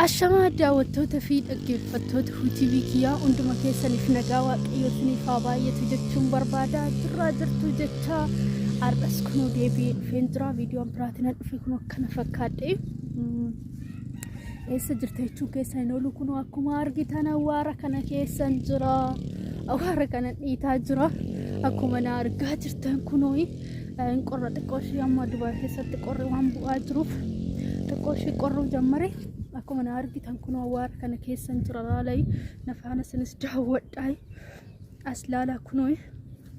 Ashama daawwattoota fi dhaggeeffattoota TV kiyyaa hunduma keessaniif nagaa waaqayyootiin faabaayyeetu jechuun barbaadaa jirtu jecha har'as kunoo deebi'ee dhufeen jira. Viidiyoon biraatiin dhufe kunoo akkana fakkaadhe. Eessa jirta jechuun keessa hin oolu kunoo akkuma argitan awwaara kana keessan jira. Awwaara kana dhiitaa jira. Akkuma na argaa jirtan kunoo qorra xiqqoo ishee amma Dubaay keessatti qorri waan bu'aa jiruuf xiqqoo ishee qorruu jammare. Akkuma na argitan kun awwaara kana keessan jira laalay nafaana sinis daawwadhaa as laala kunoo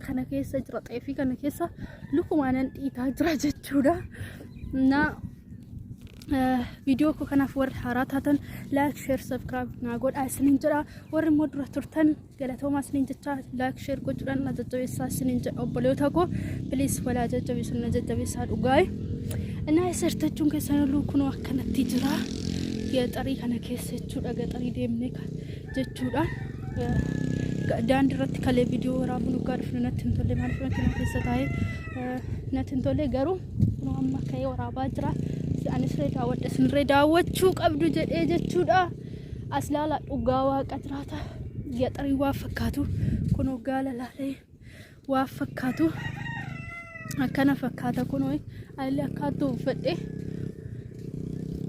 kana keessa jira xeefii kana keessa lukumaanan dhiitaa jira jechuudha. Na video ko kanaaf warri haaraa taatan like share subscribe na godhaa isiniin jedha. Warri immoo dura turtan galatoomaa isiniin jecha like share gochuudhaan na jajjabeessaa isiniin jedha. Obboloota koo please walaa jajjabeessu na jajjabeessaa dhugaay እና የሰርተችውን ከሰነሉ ኩኖ አከነቲ ጅራ የጠሪ ከነ ከሰቹዳ ገጠሪ ደምኔ ጀቹዳ ዳንድ ረት ከለ ቪዲዮ ወራቡን ጋር ፍነት እንቶለ ማለት ነው ከሰታዬ ነት እንቶለ ገሩ ነው አማካይ ወራባ ጅራ ሲአንስ ረዳ ወደስን ረዳዎቹ ቀብዱ ጀቹዳ አስላላ ዱጋዋ ቀጥራታ የጠሪ ዋፈካቱ ኩኖ ጋለላለ ዋፈካቱ akkana fakkaata kunoo alli akkaatu uffadhe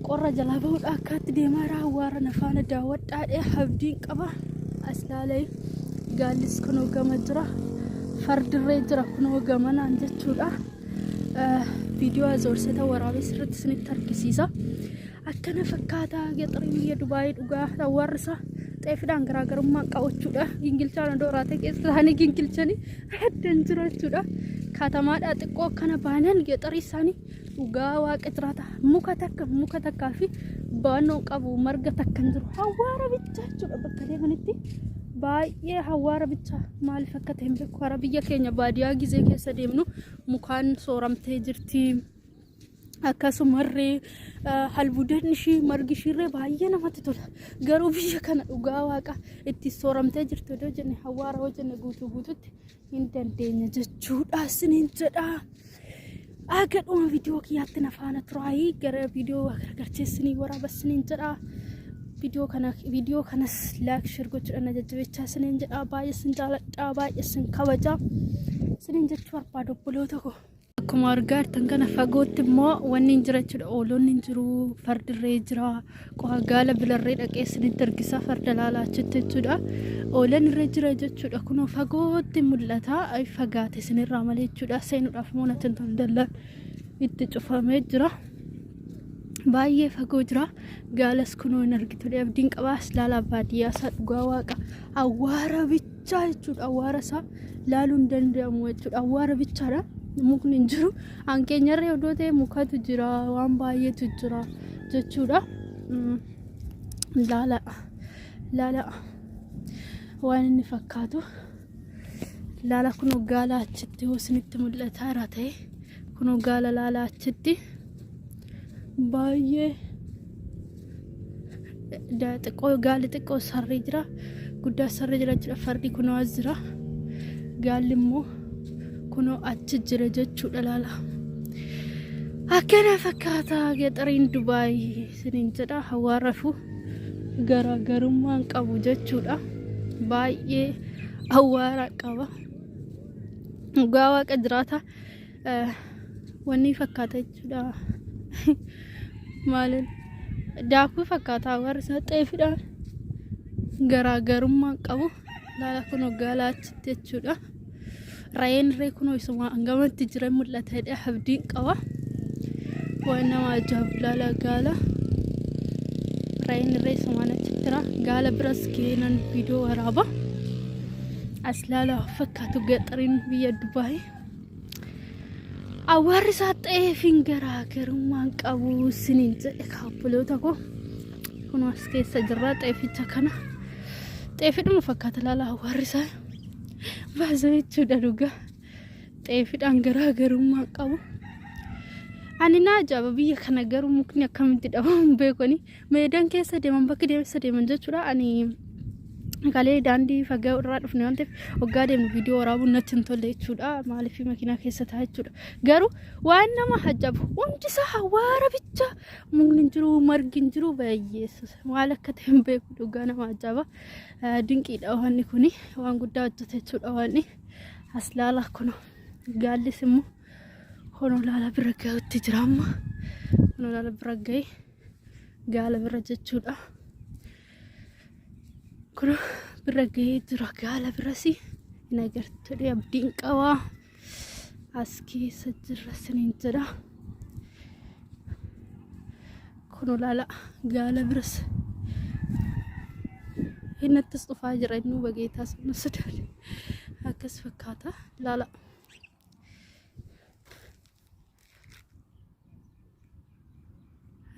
qorra jalaa bahuudha akkaatti deemaa awwaara nafaana daawwadhaadhe habdiin qaba aslaalay gaallis kunoo gama jira fardirree jira kunoo gamanaan jechuudha. Viidiyoo azoorseta waraabee sirriitti isinitti argisiisa. Akkana fakkaata gaxarii biyya Dubaay dhugaa awwaarrisa xeefidhaan garaagarummaa qabachuudha. Gingilchaan dooraate keessatti gingilchanii addan jirachuudha. Katamaadha xiqqoo kana baanan gaxarii isaanii dhugaa waaqa jiraata muka takkaa fi baanoo qabu marga takkan jiru awwaara bicha jechuudha. Bakka deemanitti baay'ee awwaara bicha maaliif akka ta'e hin beeku. Hara biyya keenya baadiyyaa gizee keessa deemnu mukaan sooramtee jirti. Akkasumarree halbuudeen ishii margi ishiirree baay'ee namatti tola. Garuu biyya kana dhugaa waaqa itti sooramtee jirtu yoo jenne awwaara yoo jenne guutuutti hin dandeenya jechuudha isiniin jedha. Agadhuma viidiyoo kiyyaatti nafaana turaayii gara viidiyoo gargarcheessanii waraaba isiniin jedha. Viidiyoo kanas like share gochuudhaan jajjabeessaa isiniin jedha. Baay'ee isin jaaladha, baay'ee isin kabaja isiniin jechuu barbaada obboloota koo. Akkuma argaa jirtan kana fagootti immoo wanni hin jira jechuudha. Oolonni hin jiru, fardirree jira, qoha gaala bilarree dhaqee isinitti argisa farda laalaa achitti jechuudha. Oolan irra jira jechuudha. Kunoo fagootti mul'ata. Fagaate isinirraa malee jechuudha. Seenuudhaaf immoo natti hin dallaan itti cufamee jira. Baay'ee fagoo jira. Gaalas kunoo hin argitu. Abdiin qabaas laalaa baadiyyaa isaa dhugaa waaqa awwaara bichaa jechuudha. Awwaara isaa laaluu hin danda'amu jechuudha. Awwaara bichaadha. Mukni hin jiru hankeenyarree odoo ta'e mukatu jira waan baay'eetu jira jechuudha. Laala waan inni fakkaatu laala kunoo gaala achitti yoo isinitti mul'ataa irra ta'e kunoo gaala laala achitti baay'ee xiqqoo gaali xiqqoo sarree jira guddaa sarree jira jechuudha. Fardi kunoo as jira gaalli immoo kunoo achi jira jechuudha. Laala akkana fakkaata gaxariin Dubaay isiniin jedha. Awwaarafu garaagarummaan qabu jechuudha. Baay'ee awwaara qaba. Dhugaa waaqa jiraata wanni fakkaata jechuudha. Maalin daakuu fakkaata awwaara isaa xeefidhaan garaagarummaan qabu. Laala kunoo gaala achitti jechuudha. Raayeen ree kunoo isuma angamatti jira mul'ata habdiin qaba. Waan nama ajaa'ibu laala gaala raayeen ree isuma achitti jira. Gaala biras keenan viidiyoo waraaba as laala fakkaatu gaxariin biyya Dubaay awwaarri isaa xeefiin garaagarummaan qabu isiniin jedhe obboloota koo. Kunoo as keessa jirra xeeficha kana xeefidhuma fakkaata laala awwaarri isaa baasa jechuudha. Dhugaa xeefidhaan garaagarummaa qabu. Ani na ajaa'iba biyya kana garuu mukni akkamitti dhabamu beekoni meedaan keessa deeman bakka deemsa deeman jechuudha. Ani Kalee daandii fagoo irraa dhufne waan ta'eef waggaa deemnu viidiyoo waraabuun natti hin tolle jechuudha. Maaliif makiinaa keessa ta'a jechuudha. Garuu waan nama ajaa'u hundi isaa hawaara bicha mukni hin jiru margi hin jiru baay'eessus maal akka ta'e hin beeku dhugaa nama ajaa'iba. Dinqiidha wanni kuni waan guddaa hojjete jechuudha wanni as laala kun gaallis immoo hono laala bira gahuutti jira amma hono laala bira gahee gaala bira jechuudha. Kun bira gahee jira gaala birasi hin agartee abdiin qabaa as keessa jira siniin jira. Kun laala gaala biras hinattis dhufaa jira inni bageetaa sana sodaale akkas fakkaata laala.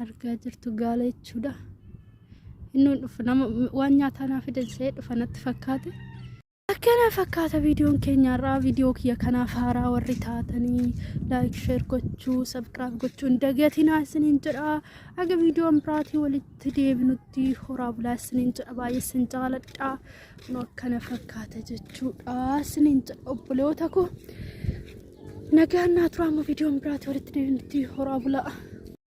Argaa jirtu gaala jechuudha. Inni dhufu nama waan nyaataa naaf fidan dhufa natti fakkaate. Akkana fakkaata viidiyoon keenya irraa. Viidiyoo kiyya kanaaf haaraa warri taatanii laayik sheer gochuu sabskiraayib gochuu hin dagatinaa isiniin jedha. Aga viidiyoon biraatii walitti deebinutti horaa bulaa isiniin jedha. Baay'ee isin jaaladha. Kun akkana fakkaata jechuudha isiniin jedha obboleewwan koo. Nagaan naa turaa amma viidiyoon biraatii walitti deebinutti horaa bulaa.